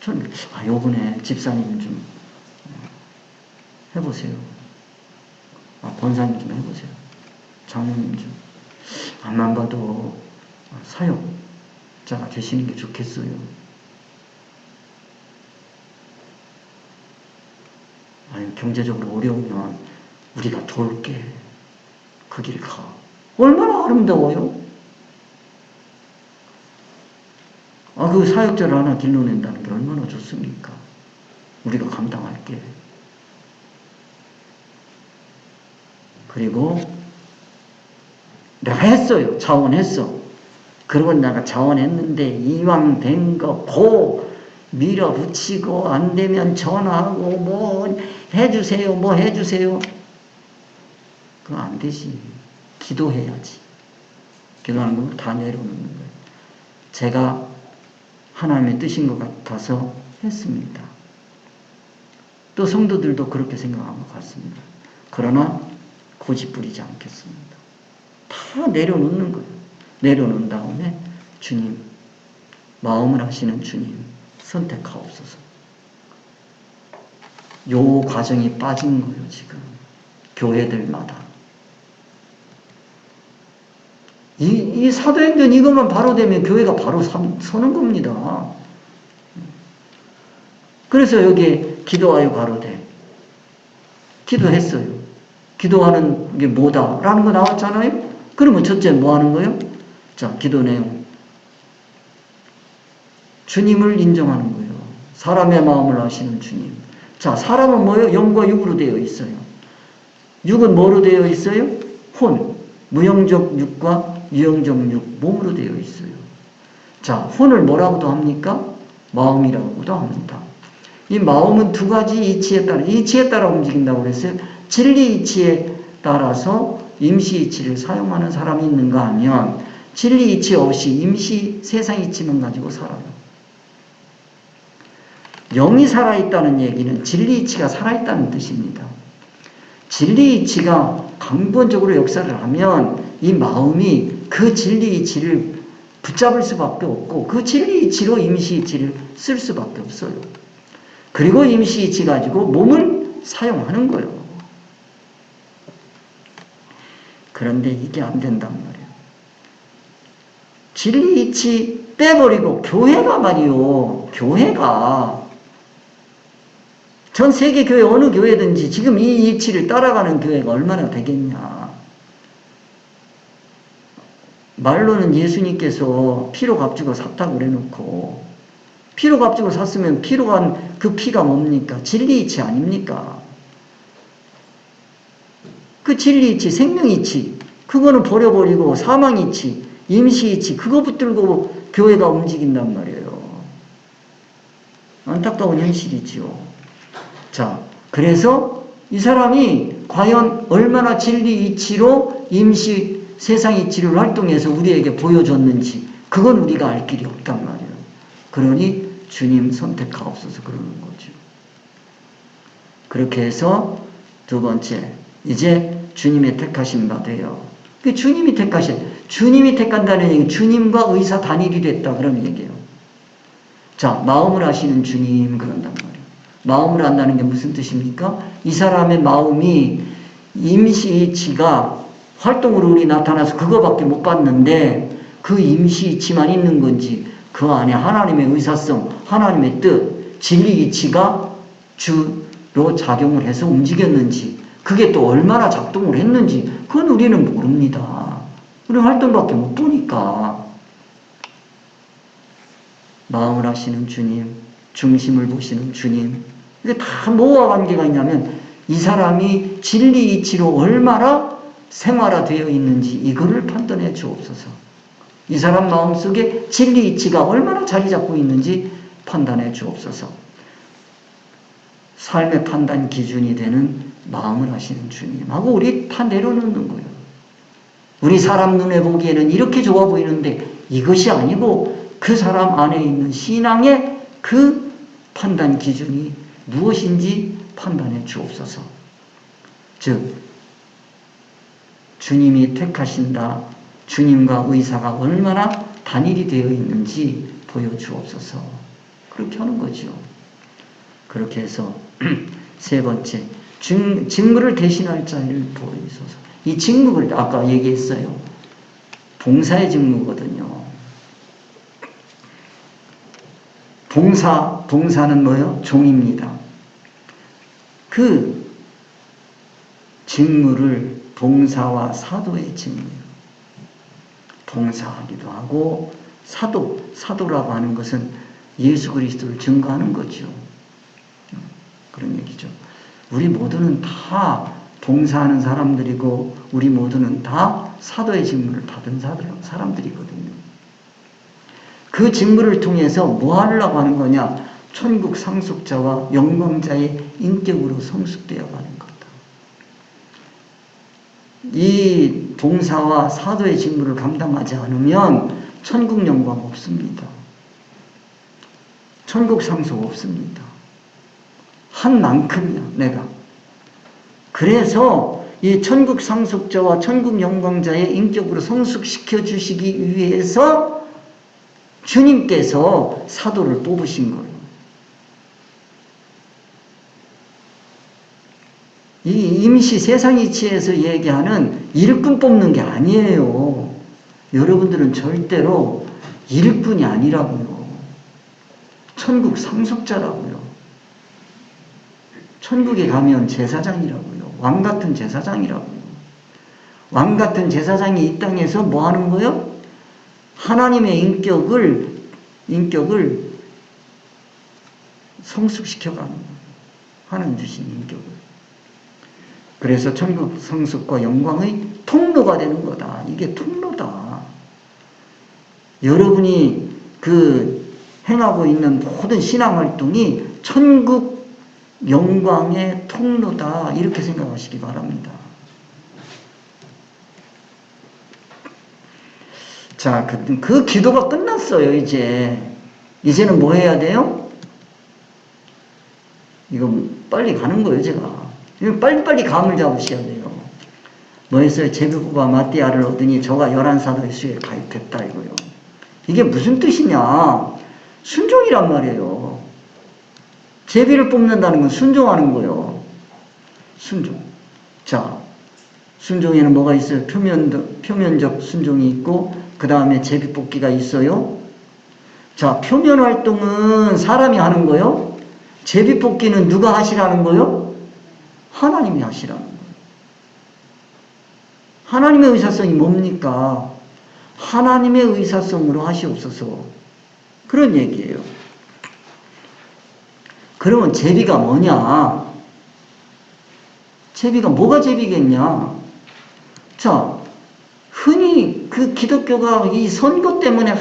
저는 요번에 집사님 좀 해보세요. 권사님 좀 해보세요. 장로님 좀. 앞만 봐도 사역자가 되시는 게 좋겠어요. 아니, 경제적으로 어려우면 우리가 도울게. 그 길 가. 얼마나 아름다워요? 그 사역자를 하나 길러낸다는 게 얼마나 좋습니까? 우리가 감당할게. 그리고 내가 했어요. 자원했어. 그러고 내가 자원했는데 이왕 된 거 밀어붙이고 안 되면 전화하고 뭐 해주세요. 뭐 해주세요. 그거 안 되지. 기도해야지. 기도하는 걸 다 내려놓는 거예요. 제가 하나님의 뜻인 것 같아서 했습니다. 또 성도들도 그렇게 생각한 것 같습니다. 그러나 고집 부리지 않겠습니다. 다 내려놓는 거예요. 내려놓은 다음에 주님, 마음을 하시는 주님 선택하옵소서. 요 과정이 빠진 거예요. 지금 교회들마다. 이 사도행전 이것만 바로 되면 교회가 바로 서는 겁니다. 그래서 여기에 기도하여 가로되. 기도했어요. 기도하는 게 뭐다? 라는 거 나왔잖아요? 그러면 첫째 뭐 하는 거예요? 자, 기도 내용. 주님을 인정하는 거예요. 사람의 마음을 아시는 주님. 자, 사람은 뭐예요? 영과 육으로 되어 있어요. 육은 뭐로 되어 있어요? 혼. 무영적 육과 유영적 육. 몸으로 되어 있어요. 자, 혼을 뭐라고도 합니까? 마음이라고도 합니다. 이 마음은 두 가지 이치에 따라 움직인다고 그랬어요. 진리 이치에 따라서 임시 이치를 사용하는 사람이 있는가 하면 진리 이치 없이 임시 세상 이치만 가지고 살아요. 영이 살아있다는 얘기는 진리 이치가 살아있다는 뜻입니다. 진리 이치가 강권적으로 역사를 하면 이 마음이 그 진리 이치를 붙잡을 수밖에 없고 그 진리 이치로 임시 이치를 쓸 수밖에 없어요. 그리고 임시 이치 가지고 몸을 사용하는 거예요. 그런데 이게 안 된단 말이에요. 진리 이치 빼버리고 교회가 말이요. 교회가 전 세계 교회 어느 교회든지 지금 이 이치를 따라가는 교회가 얼마나 되겠냐. 말로는 예수님께서 피로 값주고 샀다고 그래놓고 피로 값주고 샀으면 피로 간 그 피가 뭡니까? 진리 이치 아닙니까? 그 진리 이치, 생명 이치 그거는 버려버리고 사망 이치, 임시 이치 그거 붙들고 교회가 움직인단 말이에요. 안타까운 현실이지요. 자, 그래서 이 사람이 과연 얼마나 진리 이치로 임시 세상 이치를 활동해서 우리에게 보여줬는지 그건 우리가 알 길이 없단 말이에요. 그러니 주님 선택하옵소서 그러는 거죠. 그렇게 해서 두 번째, 이제 주님의 택하신 바 돼요. 주님이 주님이 택한다는 얘기는 주님과 의사 단일이 됐다 그런 얘기예요. 자, 마음을 아시는 주님 그런단 말이에요. 마음을 안다는 게 무슨 뜻입니까? 이 사람의 마음이 임시이치가 활동으로 우리 나타나서 그거밖에 못 봤는데 그 임시이치만 있는 건지 그 안에 하나님의 의사성, 하나님의 뜻, 진리이치가 주로 작용을 해서 움직였는지 그게 또 얼마나 작동을 했는지 그건 우리는 모릅니다. 우리는 활동밖에 못 보니까. 마음을 아시는 주님, 중심을 보시는 주님. 이게 다 뭐와 관계가 있냐면 이 사람이 진리 이치로 얼마나 생활화되어 있는지 이거를 판단해 주옵소서. 이 사람 마음속에 진리 이치가 얼마나 자리 잡고 있는지 판단해 주옵소서. 삶의 판단 기준이 되는 마음을 아시는 주님하고 우리 다 내려놓는 거예요. 우리 사람 눈에 보기에는 이렇게 좋아 보이는데 이것이 아니고 그 사람 안에 있는 신앙의 그 판단 기준이 무엇인지 판단해 주옵소서. 즉 주님이 택하신다. 주님과 의사가 얼마나 단일이 되어 있는지 보여주옵소서. 그렇게 하는 거죠. 그렇게 해서 세 번째, 직무를 대신할 자를 보이소서. 이 직무를 아까 얘기했어요. 봉사의 직무거든요. 봉사는 뭐예요? 종입니다. 그 직무를 봉사와 사도의 직무예요. 봉사하기도 하고 사도라고 하는 것은 예수 그리스도를 증거하는 거죠. 그런 얘기죠. 우리 모두는 다 봉사하는 사람들이고 우리 모두는 다 사도의 직무를 받은 사람들이거든요. 그 직무를 통해서 뭐 하려고 하는 거냐? 천국 상속자와 영광자의 인격으로 성숙되어 가는 거다. 이 봉사와 사도의 직무를 감당하지 않으면 천국 영광 없습니다. 천국 상속 없습니다. 한 만큼이야, 내가. 그래서 이 천국 상속자와 천국 영광자의 인격으로 성숙시켜 주시기 위해서 주님께서 사도를 뽑으신 거예요. 이 임시 세상 이치에서 얘기하는 일꾼 뽑는 게 아니에요. 여러분들은 절대로 일꾼이 아니라고요. 천국 상속자라고요. 천국에 가면 제사장이라고요. 왕 같은 제사장이라고요. 왕 같은 제사장이 이 땅에서 뭐 하는 거예요? 하나님의 인격을 성숙시켜가는 거예요. 하나님 주신 인격을. 그래서 천국 성숙과 영광의 통로가 되는 거다. 이게 통로다. 여러분이 행하고 있는 모든 신앙활동이 천국 영광의 통로다. 이렇게 생각하시기 바랍니다. 자, 그 기도가 끝났어요, 이제는 뭐 해야 돼요? 이거 빨리 가는 거예요, 제가. 빨리빨리 감을 잡으셔야 돼요. 뭐 했어요? 제비고가 마띠아를 얻으니 저가 11사도의 수에 가입했다, 이거요. 이게 무슨 뜻이냐? 순종이란 말이에요. 제비를 뽑는다는 건 순종하는 거예요. 순종. 자, 순종에는 뭐가 있어요? 표면적 순종이 있고, 그 다음에 제비 뽑기가 있어요. 자, 표면 활동은 사람이 하는 거요. 제비 뽑기는 누가 하시라는 거요? 하나님이 하시라는 거예요. 하나님의 의사성이 뭡니까? 하나님의 의사성으로 하시옵소서. 그런 얘기예요. 그러면 제비가 뭐냐? 제비가 뭐가 제비겠냐? 자, 흔히 그 기독교가 이 선거 때문에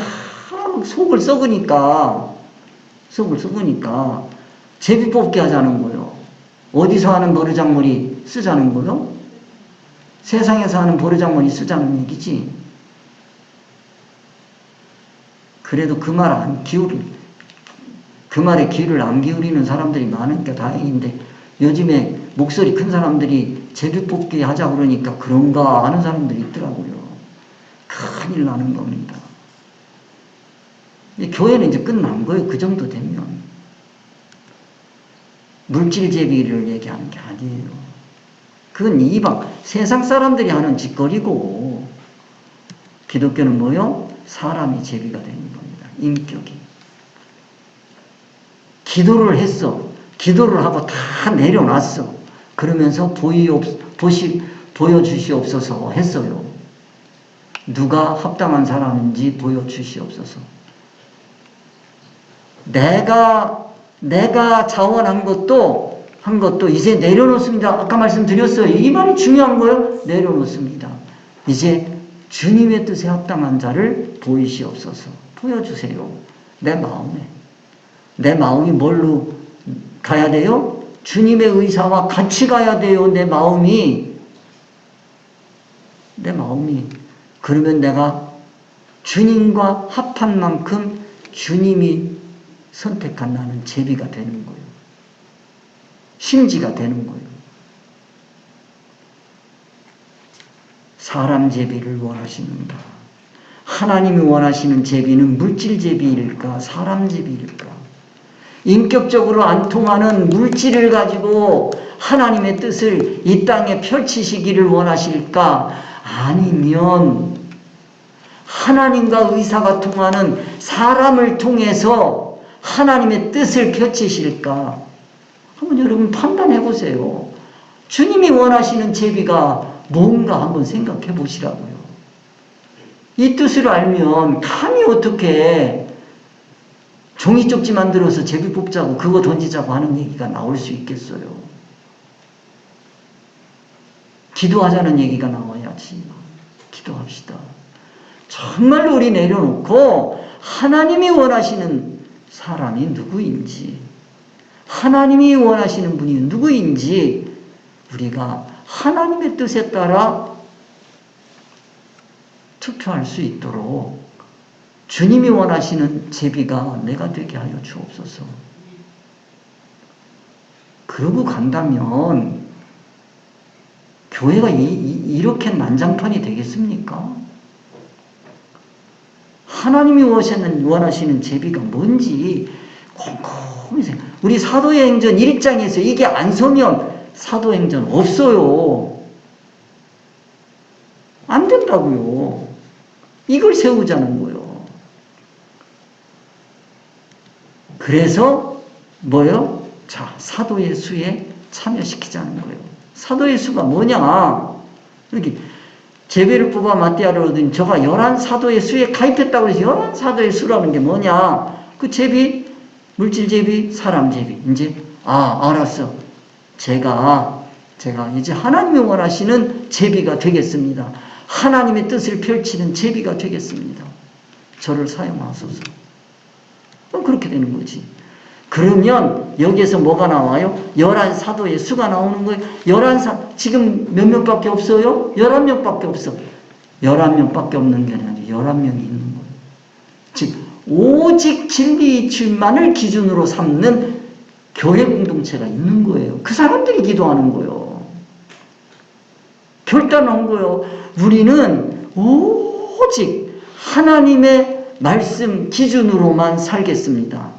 속을 썩으니까 제비 뽑기 하자는 거예요. 어디서 하는 버르장머리 쓰자는 거예요? 세상에서 하는 버르장머리 쓰자는 얘기지. 그래도 그 말에 귀를 안 기울이는 사람들이 많으니까 다행인데 요즘에 목소리 큰 사람들이 제비 뽑기 하자 그러니까 그런가 하는 사람들이 있더라고요. 큰일 나는 겁니다. 교회는 이제 끝난 거예요. 그 정도 되면. 물질 제비를 얘기하는 게 아니에요. 그건 이방, 세상 사람들이 하는 짓거리고, 기독교는 뭐요? 사람이 제비가 되는 겁니다. 인격이. 기도를 했어. 기도를 하고 다 내려놨어. 그러면서 보여주시옵소서 했어요. 누가 합당한 사람인지 보여주시옵소서. 내가 자원한 것도, 한 것도 이제 내려놓습니다. 아까 말씀드렸어요. 이 말이 중요한 거예요. 내려놓습니다. 이제 주님의 뜻에 합당한 자를 보이시옵소서. 보여주세요. 내 마음에. 내 마음이 뭘로 가야 돼요? 주님의 의사와 같이 가야 돼요. 내 마음이. 그러면 내가 주님과 합한 만큼 주님이 선택한 나는 제비가 되는 거예요. 심지가 되는 거예요. 사람 제비를 원하시는가? 하나님이 원하시는 제비는 물질 제비일까? 사람 제비일까? 인격적으로 안 통하는 물질을 가지고 하나님의 뜻을 이 땅에 펼치시기를 원하실까? 아니면 하나님과 의사가 통하는 사람을 통해서 하나님의 뜻을 펼치실까? 한번 여러분 판단해 보세요. 주님이 원하시는 제비가 뭔가 한번 생각해 보시라고요. 이 뜻을 알면 감히 어떻게 종이 쪽지 만들어서 제비 뽑자고 그거 던지자고 하는 얘기가 나올 수 있겠어요. 기도하자는 얘기가 나와야지. 기도합시다. 정말로 우리 내려놓고 하나님이 원하시는 사람이 누구인지, 하나님이 원하시는 분이 누구인지 우리가 하나님의 뜻에 따라 투표할 수 있도록 주님이 원하시는 제비가 내가 되게 하여 주옵소서. 그러고 간다면 교회가 이렇게 난장판이 되겠습니까? 하나님이 원하시는 제비가 뭔지 곰곰이 생각. 우리 사도행전 1장에서 이게 안 서면 사도행전 없어요. 안 된다고요. 이걸 세우자는 거예요. 그래서 뭐요? 자, 사도의 수에 참여시키자는 거예요. 사도의 수가 뭐냐? 여기 제비를 뽑아 마띠아를 얻은 저가 11사도의 수에 가입했다고 해서 11사도의 수라는 게 뭐냐? 그 제비, 물질 제비, 사람 제비. 이제 알았어. 제가 이제 하나님이 원하시는 제비가 되겠습니다. 하나님의 뜻을 펼치는 제비가 되겠습니다. 저를 사용하소서. 그렇게 되는 거지. 그러면 여기에서 뭐가 나와요? 11사도의 수가 나오는 거예요. 지금 몇 명밖에 없어요? 11명밖에 없어. 11명밖에 없는 게 아니라 11명이 있는 거예요. 즉 오직 진리 이치만을 기준으로 삼는 교회 공동체가 있는 거예요. 그 사람들이 기도하는 거예요. 결단한 거예요. 우리는 오직 하나님의 말씀 기준으로만 살겠습니다.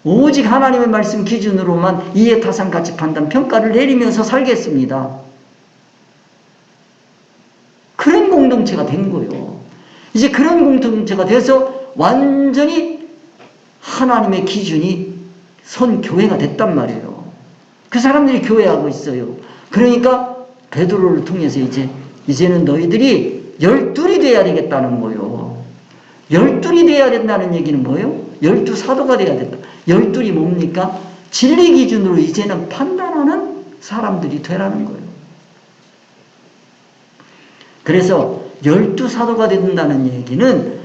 오직 하나님의 말씀 기준으로만 이해, 타산, 가치, 판단, 평가를 내리면서 살겠습니다. 그런 공동체가 된 거예요. 이제 그런 공동체가 돼서 완전히 하나님의 기준이 선 교회가 됐단 말이에요. 그 사람들이 교회하고 있어요. 그러니까 베드로를 통해서 이제는 너희들이 열둘이 돼야 되겠다는 거예요. 열둘이 돼야 된다는 얘기는 뭐예요? 12사도가 돼야 된다. 열둘이 뭡니까? 진리 기준으로 이제는 판단하는 사람들이 되라는 거예요. 그래서 12사도가 된다는 얘기는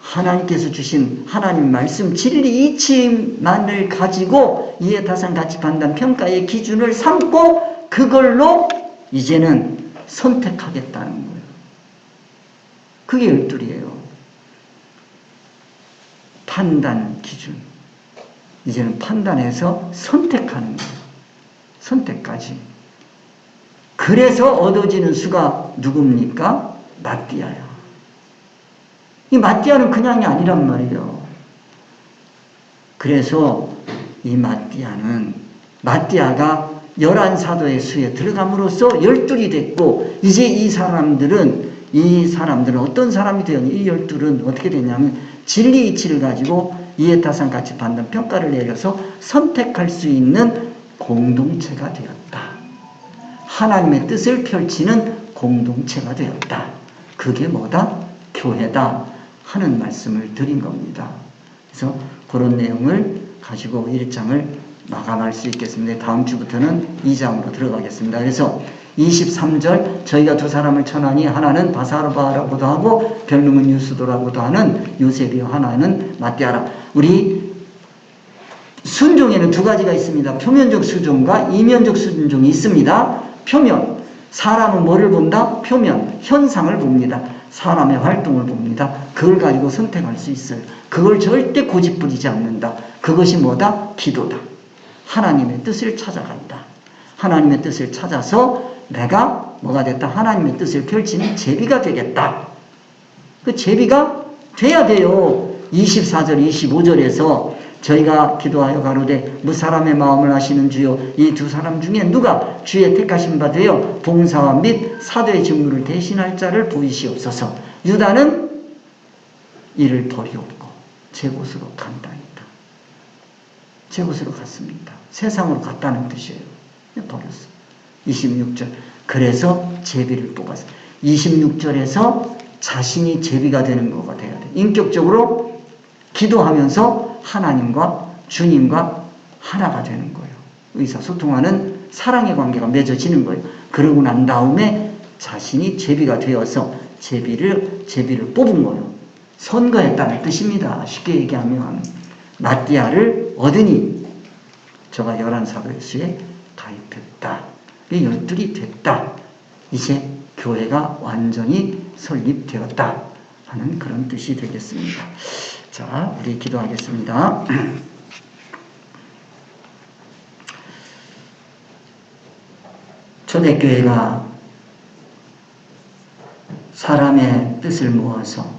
하나님께서 주신 하나님 말씀 진리 이치만을 가지고 이해, 타산, 가치, 판단, 평가의 기준을 삼고 그걸로 이제는 선택하겠다는 거예요. 그게 열둘이에요. 판단 기준. 이제는 판단해서 선택하는 거예요. 선택까지. 그래서 얻어지는 수가 누굽니까? 마띠아야. 이 마띠아는 그냥이 아니란 말이에요. 그래서 이 마띠아가 11사도의 수에 들어감으로써 12이 됐고, 이제 이 사람들은 어떤 사람이 되었니? 이 12은 어떻게 되냐면 진리 이치를 가지고 이해타산 같이 받는 평가를 내려서 선택할 수 있는 공동체가 되었다. 하나님의 뜻을 펼치는 공동체가 되었다. 그게 뭐다? 교회다 하는 말씀을 드린 겁니다. 그래서 그런 내용을 가지고 1장을 마감할 수 있겠습니다. 다음 주부터는 2장으로 들어가겠습니다. 그래서 23절 저희가 두 사람을 천하니 하나는 바사바라고도 하고 별명은 유스도라고도 하는 요셉이요 하나는 마띠아라. 우리 순종에는 두 가지가 있습니다. 표면적 순종과 이면적 순종이 있습니다. 표면, 사람은 뭐를 본다? 표면, 현상을 봅니다. 사람의 활동을 봅니다. 그걸 가지고 선택할 수 있어요. 그걸 절대 고집 부리지 않는다. 그것이 뭐다? 기도다. 하나님의 뜻을 찾아간다. 하나님의 뜻을 찾아서 내가 뭐가 됐다? 하나님의 뜻을 펼치는 제비가 되겠다. 그 제비가 돼야 돼요. 24절, 25절에서 저희가 기도하여 가로되 무사람의 마음을 아시는 주여 이 두 사람 중에 누가 주의 택하신 바 되어 봉사와 및 사도의 직무를 대신할 자를 보이시옵소서. 유다는 이를 버리옵고 제 곳으로 간다니까. 제 곳으로 갔습니다. 세상으로 갔다는 뜻이에요. 버렸어. 26절 그래서 제비를 뽑았어요. 26절에서 자신이 제비가 되는 거가 돼야 돼. 인격적으로 기도하면서 하나님과 주님과 하나가 되는 거예요. 의사소통하는 사랑의 관계가 맺어지는 거예요. 그러고 난 다음에 자신이 제비가 되어서 제비를 뽑은 거예요. 선거했다는 뜻입니다. 쉽게 얘기하면 마띠아를 얻으니 저가 11사도의 수에 가입했다. 12이 됐다. 이제 교회가 완전히 설립되었다 하는 그런 뜻이 되겠습니다. 자, 우리 기도하겠습니다. 초대교회가 사람의 뜻을 모아서